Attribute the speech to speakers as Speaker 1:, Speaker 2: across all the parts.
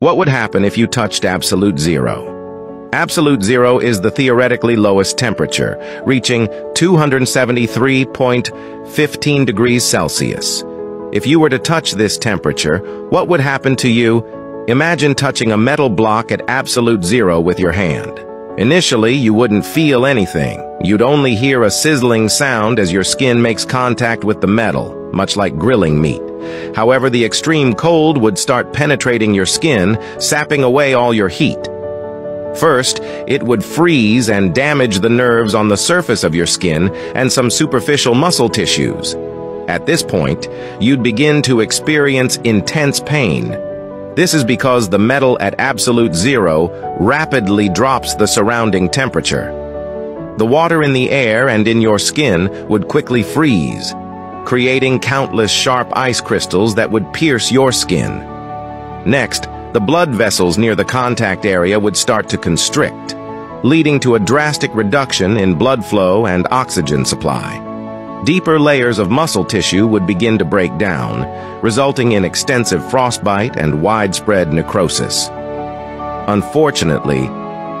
Speaker 1: What would happen if you touched absolute zero? Absolute zero is the theoretically lowest temperature, reaching 273.15 degrees Celsius. If you were to touch this temperature, what would happen to you? Imagine touching a metal block at absolute zero with your hand. Initially, you wouldn't feel anything. You'd only hear a sizzling sound as your skin makes contact with the metal, much like grilling meat. However, the extreme cold would start penetrating your skin, sapping away all your heat. First, it would freeze and damage the nerves on the surface of your skin and some superficial muscle tissues. At this point, you'd begin to experience intense pain. This is because the metal at absolute zero rapidly drops the surrounding temperature. The water in the air and in your skin would quickly freeze, creating countless sharp ice crystals that would pierce your skin. Next, the blood vessels near the contact area would start to constrict, leading to a drastic reduction in blood flow and oxygen supply. Deeper layers of muscle tissue would begin to break down, resulting in extensive frostbite and widespread necrosis. Unfortunately,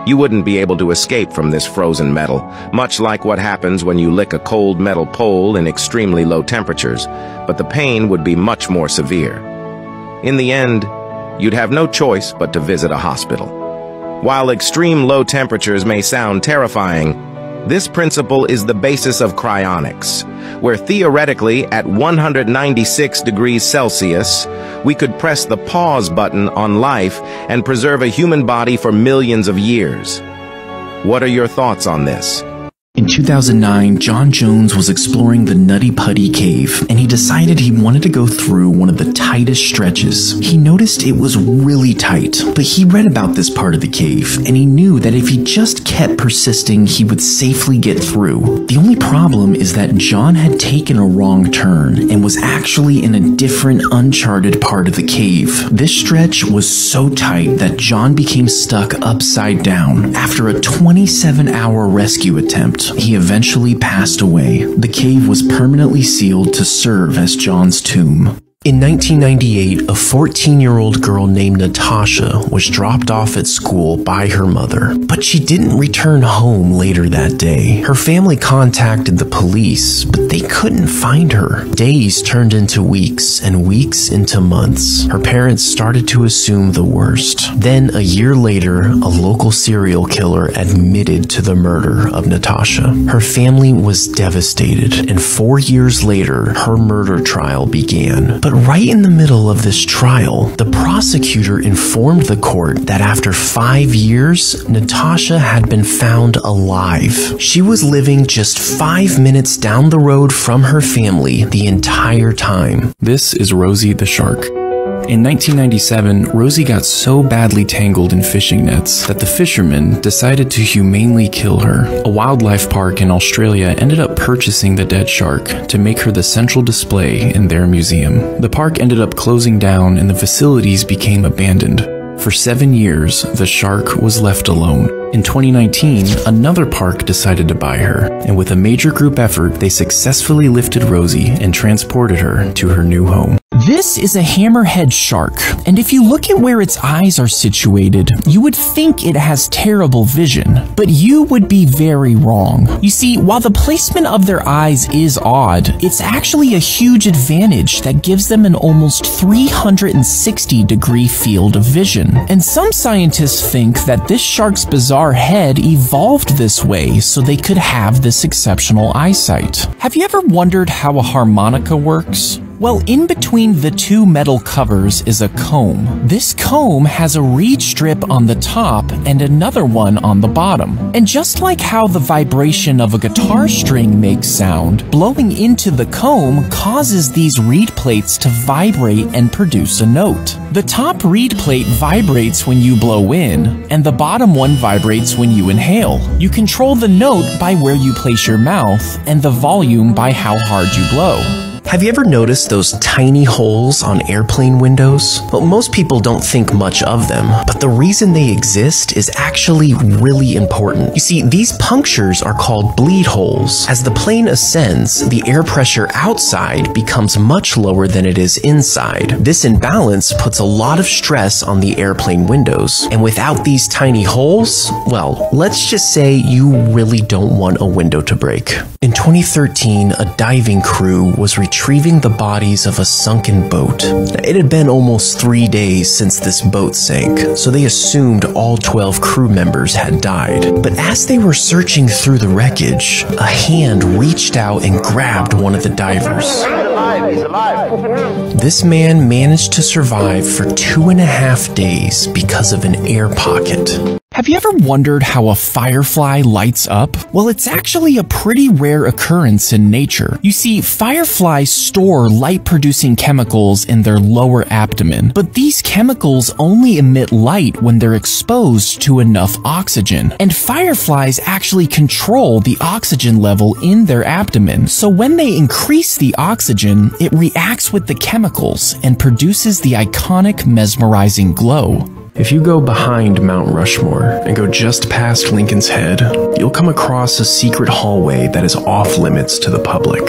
Speaker 1: you wouldn't be able to escape from this frozen metal, much like what happens when you lick a cold metal pole in extremely low temperatures, but the pain would be much more severe. In the end, you'd have no choice but to visit a hospital. While extreme low temperatures may sound terrifying, this principle is the basis of cryonics, where theoretically at 196 degrees Celsius, we could press the pause button on life and preserve a human body for millions of years. What are your thoughts on this?
Speaker 2: In 2009, John Jones was exploring the Nutty Putty Cave, and he decided he wanted to go through one of the tightest stretches. He noticed it was really tight, but he read about this part of the cave, and he knew that if he just kept persisting, he would safely get through. The only problem is that John had taken a wrong turn and was actually in a different, uncharted part of the cave. This stretch was so tight that John became stuck upside down. After a 27-hour rescue attempt, he eventually passed away. The cave was permanently sealed to serve as John's tomb. In 1998, a 14-year-old girl named Natasha was dropped off at school by her mother, but she didn't return home later that day. Her family contacted the police, but they couldn't find her. Days turned into weeks, and weeks into months. Her parents started to assume the worst. Then, a year later, a local serial killer admitted to the murder of Natasha. Her family was devastated, and 4 years later, her murder trial began. But right in the middle of this trial, the prosecutor informed the court that after 5 years, Natasha had been found alive. She was living just 5 minutes down the road from her family the entire time. This is Rosie the shark. In 1997, Rosie got so badly tangled in fishing nets that the fishermen decided to humanely kill her. A wildlife park in Australia ended up purchasing the dead shark to make her the central display in their museum. The park ended up closing down and the facilities became abandoned. For 7 years, the shark was left alone. In 2019, another park decided to buy her, and with a major group effort, they successfully lifted Rosie and transported her to her new home.
Speaker 3: This is a hammerhead shark, and if you look at where its eyes are situated, you would think it has terrible vision, but you would be very wrong. You see, while the placement of their eyes is odd, it's actually a huge advantage that gives them an almost 360-degree field of vision. And some scientists think that this shark's bizarre head evolved this way so they could have this exceptional eyesight. Have you ever wondered how a harmonica works? Well, in between the two metal covers is a comb. This comb has a reed strip on the top and another one on the bottom. And just like how the vibration of a guitar string makes sound, blowing into the comb causes these reed plates to vibrate and produce a note. The top reed plate vibrates when you blow in, and the bottom one vibrates when you inhale. You control the note by where you place your mouth, and the volume by how hard you blow.
Speaker 2: Have you ever noticed those tiny holes on airplane windows? Well, most people don't think much of them, but the reason they exist is actually really important. You see, these punctures are called bleed holes. As the plane ascends, the air pressure outside becomes much lower than it is inside. This imbalance puts a lot of stress on the airplane windows, and without these tiny holes, well, let's just say you really don't want a window to break. In 2013, a diving crew was retrieving the bodies of a sunken boat. It had been almost 3 days since this boat sank, so they assumed all 12 crew members had died. But as they were searching through the wreckage, a hand reached out and grabbed one of the divers.
Speaker 4: He's alive.
Speaker 2: This man managed to survive for 2.5 days because of an air pocket.
Speaker 3: Have you ever wondered how a firefly lights up? Well, it's actually a pretty rare occurrence in nature. You see, fireflies store light-producing chemicals in their lower abdomen, but these chemicals only emit light when they're exposed to enough oxygen. And fireflies actually control the oxygen level in their abdomen, so when they increase the oxygen, it reacts with the chemicals and produces the iconic mesmerizing glow.
Speaker 2: If you go behind Mount Rushmore and go just past Lincoln's Head, you'll come across a secret hallway that is off limits to the public.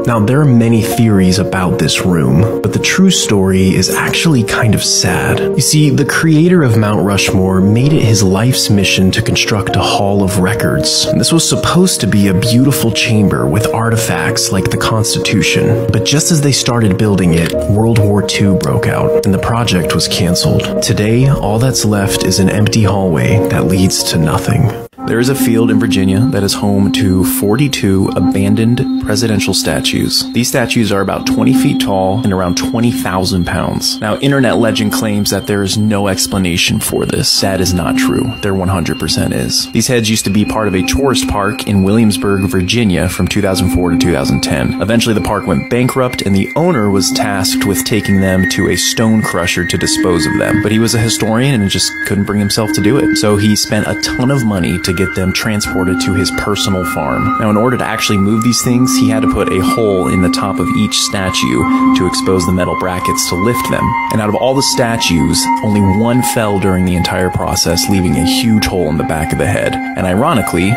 Speaker 2: Now, there are many theories about this room, but the true story is actually kind of sad. You see, the creator of Mount Rushmore made it his life's mission to construct a hall of records. And this was supposed to be a beautiful chamber with artifacts like the Constitution. But just as they started building it, World War II broke out, and the project was canceled. Today, all that's left is an empty hallway that leads to nothing. There is a field in Virginia that is home to 42 abandoned presidential statues. These statues are about 20 feet tall and around 20,000 pounds. Now, internet legend claims that there is no explanation for this. That is not true. There 100% is. These heads used to be part of a tourist park in Williamsburg, Virginia from 2004 to 2010. Eventually, the park went bankrupt and the owner was tasked with taking them to a stone crusher to dispose of them. But he was a historian and just couldn't bring himself to do it. So he spent a ton of money to get them transported to his personal farm. Now, in order to actually move these things, he had to put a hole in the top of each statue to expose the metal brackets to lift them. And out of all the statues, only one fell during the entire process, leaving a huge hole in the back of the head. And ironically,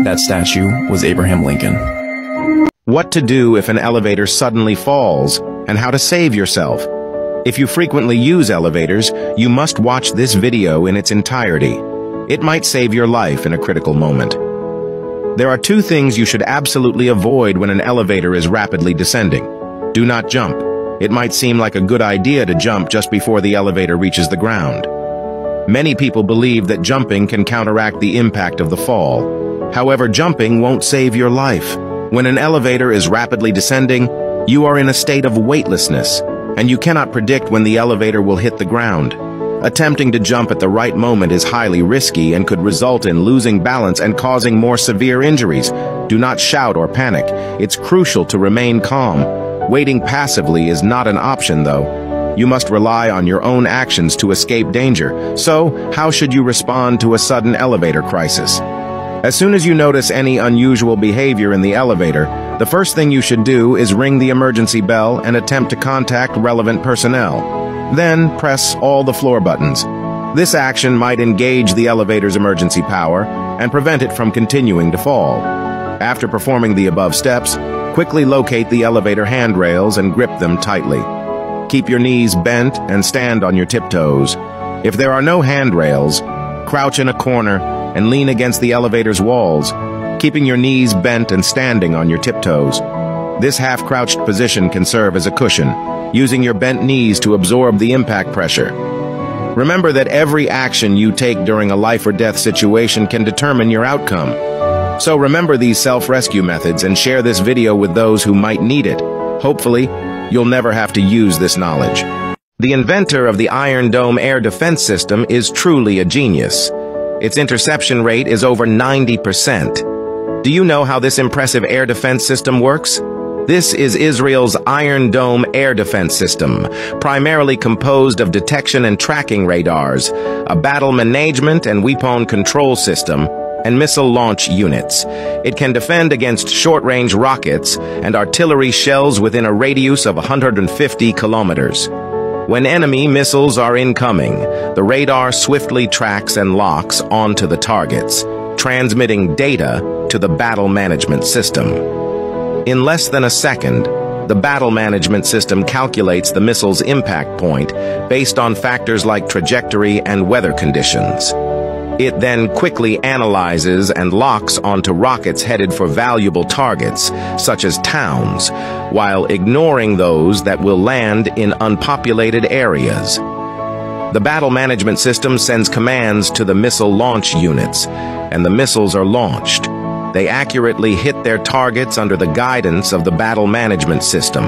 Speaker 2: that statue was Abraham Lincoln.
Speaker 1: What to do if an elevator suddenly falls, and how to save yourself. If you frequently use elevators, you must watch this video in its entirety. It might save your life in a critical moment. There are 2 things you should absolutely avoid when an elevator is rapidly descending. Do not jump. It might seem like a good idea to jump just before the elevator reaches the ground. Many people believe that jumping can counteract the impact of the fall. However, jumping won't save your life. When an elevator is rapidly descending, you are in a state of weightlessness, and you cannot predict when the elevator will hit the ground. Attempting to jump at the right moment is highly risky and could result in losing balance and causing more severe injuries. Do not shout or panic. It's crucial to remain calm. Waiting passively is not an option, though. You must rely on your own actions to escape danger. So, how should you respond to a sudden elevator crisis? As soon as you notice any unusual behavior in the elevator, the first thing you should do is ring the emergency bell and attempt to contact relevant personnel. Then press all the floor buttons. This action might engage the elevator's emergency power and prevent it from continuing to fall. After performing the above steps, quickly locate the elevator handrails and grip them tightly. Keep your knees bent and stand on your tiptoes. If there are no handrails, crouch in a corner and lean against the elevator's walls, keeping your knees bent and standing on your tiptoes. This half-crouched position can serve as a cushion, using your bent knees to absorb the impact pressure. Remember that every action you take during a life-or-death situation can determine your outcome. So remember these self-rescue methods and share this video with those who might need it. Hopefully, you'll never have to use this knowledge. The inventor of the Iron Dome air defense system is truly a genius. Its interception rate is over 90%. Do you know how this impressive air defense system works? This is Israel's Iron Dome air defense system, primarily composed of detection and tracking radars, a battle management and weapon control system, and missile launch units. It can defend against short-range rockets and artillery shells within a radius of 150 kilometers. When enemy missiles are incoming, the radar swiftly tracks and locks onto the targets, transmitting data to the battle management system. In less than a second, the battle management system calculates the missile's impact point based on factors like trajectory and weather conditions. It then quickly analyzes and locks onto rockets headed for valuable targets, such as towns, while ignoring those that will land in unpopulated areas. The battle management system sends commands to the missile launch units, and the missiles are launched. They accurately hit their targets under the guidance of the battle management system.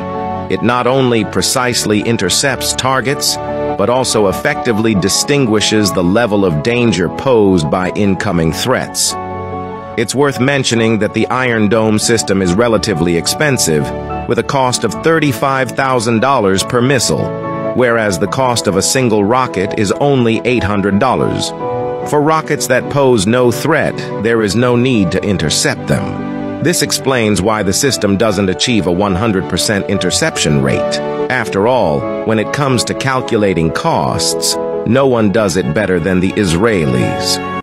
Speaker 1: It not only precisely intercepts targets, but also effectively distinguishes the level of danger posed by incoming threats. It's worth mentioning that the Iron Dome system is relatively expensive, with a cost of $35,000 per missile, whereas the cost of a single rocket is only $800. For rockets that pose no threat, there is no need to intercept them. This explains why the system doesn't achieve a 100% interception rate. After all, when it comes to calculating costs, no one does it better than the Israelis.